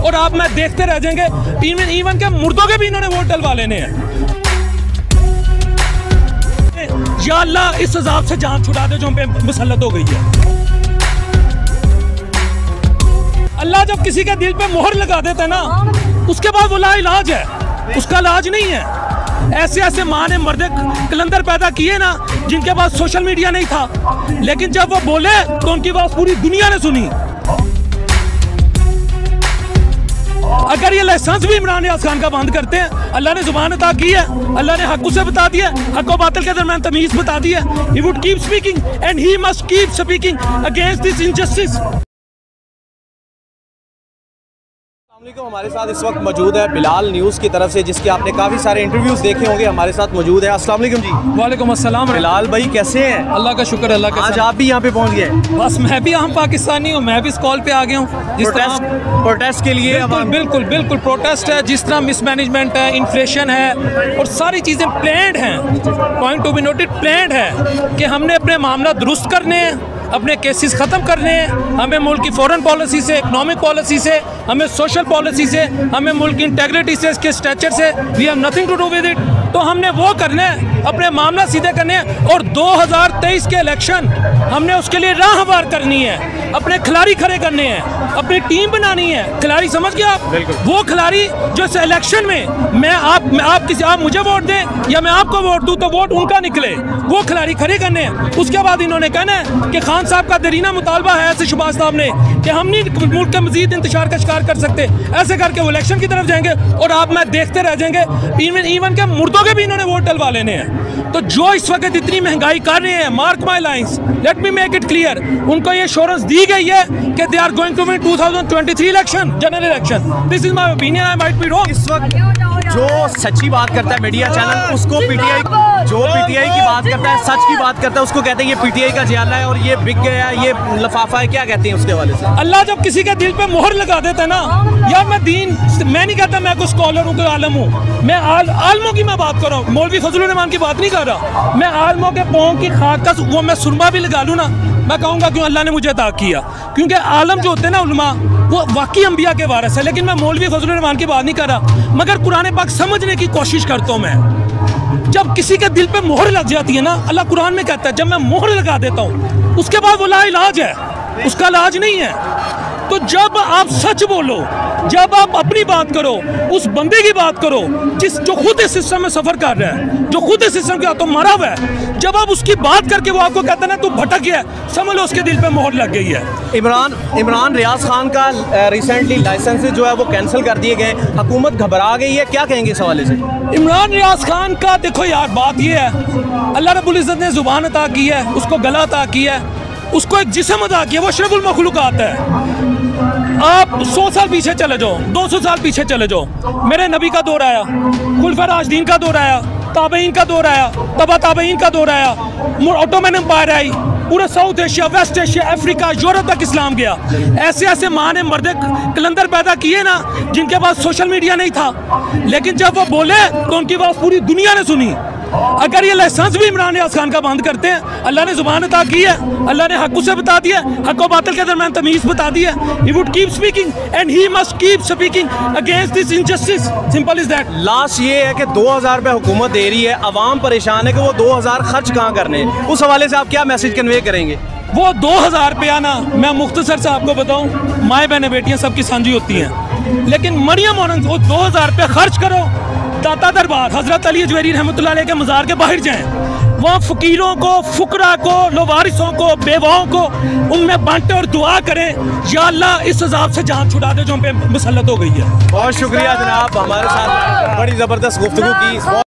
और आप मैं देखते रह जाएंगे। इवन के मुर्दों के भी इन्होंने वोट डलवा लेने हैं। या अल्लाह इस अजाब से जान छुड़ा दे जो हम पे मुसल्लत हो गई है। अल्लाह जब किसी के दिल पे मोहर लगा देता है ना, उसके बाद वो लाइलाज है, उसका इलाज नहीं है। ऐसे ऐसे माँ ने मर्दे कलंदर पैदा किए ना, जिनके पास सोशल मीडिया नहीं था, लेकिन जब वो बोले तो उनकी बात पूरी दुनिया ने सुनी। अगर ये लाइसेंस भी इमरान रियाज खान का बंद करते हैं, अल्लाह ने जुबान अता की है, अल्लाह ने हक उसे बता दिया, हक और बातिल के दरमियान तमीज बता दी है। He would keep speaking and he must keep speaking against this injustice. हमारे साथ इस वक्त मौजूद है बिलाल न्यूज़ की तरफ से, जिसके आपने काफ़ी सारे इंटरव्यूज़ देखे होंगे, हमारे साथ मौजूद है। अस्सलाम वालेकुम जी। वालेकुम अस्सलाम। बिलाल भाई कैसे हैं? अल्लाह का शुक्र, अल्लाह का। आज आप भी यहाँ पे पहुँच गए? बस मैं भी आम पाकिस्तानी हूँ, मैं भी इस कॉल पे आ गया हूँ। प्रोटेस्ट के लिए? बिल्कुल बिल्कुल प्रोटेस्ट है। जिस तरह मिसमैनेजमेंट है, इन्फ्लेशन है और सारी चीज़ें प्लान्ड हैं, point to be noted, planned है कि हमने अपने मामला दुरुस्त करने हैं, अपने केसेस ख़त्म करने हैं। हमें मुल्क की फॉरेन पॉलिसी से, इकोनॉमिक पॉलिसी से, हमें सोशल पॉलिसी से, हमें मुल्क की इंटेग्रिटी से, इसके स्ट्रक्चर से, we have nothing to do with it. तो हमने वो करना है, अपने मामला सीधे करने हैं। और 2023 के इलेक्शन हमने उसके लिए राह हमवार करनी है, अपने खिलाड़ी खड़े करने हैं, अपनी टीम बनानी है। खिलाड़ी समझ गया आप? वो खिलाड़ी जो इस इलेक्शन में आप मुझे वोट दें या मैं आपको वोट दूं तो वोट उनका निकले, वो खिलाड़ी खड़े करने हैं। उसके बाद इन्होंने कहना है कि खान साहब का दरीना मुतालबा है ऐसे शहबाज साहब ने कि हम नहीं मुल्क के मजीद इंतशार का शिकार कर सकते। ऐसे करके वो इलेक्शन की तरफ जाएंगे और आप मैं देखते रह जाएंगे। इवन के मुर्दों के भी इन्होंने वोट डलवा लेने हैं। तो जो इस वक्त इतनी महंगाई कर रहे हैं, mark my lines, let me make it clear, उनको ये एश्योरेंस दी गई है कि they are going to win 2023 election, general election. This is my opinion, I might be wrong. इस वक्त जो सच्ची बात करता है मीडिया चैनल, उसको पीटीआई, जो पीटीआई की बात करता है, सच की बात करता है, उसको कहते हैं ये पीटीआई का जियाला है और ये बिक गया, ये लफाफा है। क्या कहते हैं उसके हवाले से? अल्लाह जब किसी के दिल पे मोहर लगा देता है ना, यार मैं नहीं कहता मैं कोई स्कॉलर हूँ, कोई आलम हूँ, मैं आलमों की मैं बात कर रहा हूँ, मौलवी फजलुर रहमान की बात नहीं कर रहा। मैं आलमों के पाँव की खाक का वो मैं सुरमा भी लगा लूँ ना, मैं कहूँगा क्यों अल्लाह ने मुझे अता किया, क्योंकि आलम जो होते हैं ना उलमा, वो वाकई अंबिया के वारिस है। लेकिन मैं मौलवी फजलुर रहमान की बात नहीं कर रहा, मगर कुरान पाक समझने की कोशिश करता हूँ मैं। जब किसी के दिल पे मोहर लग जाती है ना, अल्लाह कुरान में कहता है जब मैं मोहर लगा देता हूँ, उसके बाद वो लाइलाज है, उसका इलाज नहीं है। तो जब आप सच बोलो, जब आप अपनी बात करो, उस बंदे की बात करो जो खुद इस सिस्टम में सफर कर रहा है, जो खुद इस सिस्टम के हाथों मरा हुआ है, जब आप उसकी बात करके वो आपको कहता है ना तू भटक गया, समझ लो उसके दिल पे मोहर लग गई है। इमरान रियाज खान का रिसेंटली लाइसेंस जो है वो कैंसिल कर दिए गए, हुकूमत घबरा गई है, क्या कहेंगे इस हवाले से? इमरान रियाज खान का देखो यार, बात ये है, अल्लाह रब्बुल इज़्ज़त ने जुबान अता की है, उसको गला अता किया है, उसको एक जिस्म अता किया, वो अशरफुल मखलूक़ात है। आप 100 साल पीछे चले जाओ, 200 साल पीछे चले जाओ, मेरे नबी का दौर आया, खुलफा राशिदीन का दौर आया, ताबईन का दौर आया, तबा ताबईन का दौर आया, ऑटोमन एम्पायर आई, पूरे South Asia, West Asia, Africa, Europe तक इस्लाम गया। ऐसे ऐसे माँ ने मर्दे कलंदर पैदा किए ना, जिनके पास सोशल मीडिया नहीं था, लेकिन जब वो बोले तो उनकी बात पूरी दुनिया ने सुनी। अगर ये लाइसेंस भी इमरान रियाज खान का बंद करते हैं, अल्लाह ने जुबान अता की है, अल्लाह ने हक उसे बता दिया, हक और बातिल के दरमियान तमीज बता दी है। He would keep speaking and he must keep speaking against this injustice. Simple is that. Last ये है कि 2000 रुपये हुकूमत दे रही है, अवाम परेशान है कि वो 2000 खर्च कहाँ करने हैं, उस हवाले से आप क्या मैसेज कन्वे करेंगे? वो 2000 रुपया ना, मैं मुख्तसर से आपको बताऊं, माएँ बहनें बेटियां सबकी साझी होती हैं, लेकिन मरियम औरंग वो 2000 रुपये खर्च करो, दाता दरबार हजरत अली अजवैरी रहमतुल्लाह अलैह के मज़ार के बाहर जाएं, वहाँ फ़कीरों को, फुकरा को, लोवारिसों को, बेवाओं को उनमें बांटे और दुआ करें, या अल्लाह इस अजाब से जान छुड़ा दे जो हम पे मुसल्लत हो गई है। बहुत शुक्रिया जनाब, हमारे साथ बड़ी ज़बरदस्त गुफ्तगू की।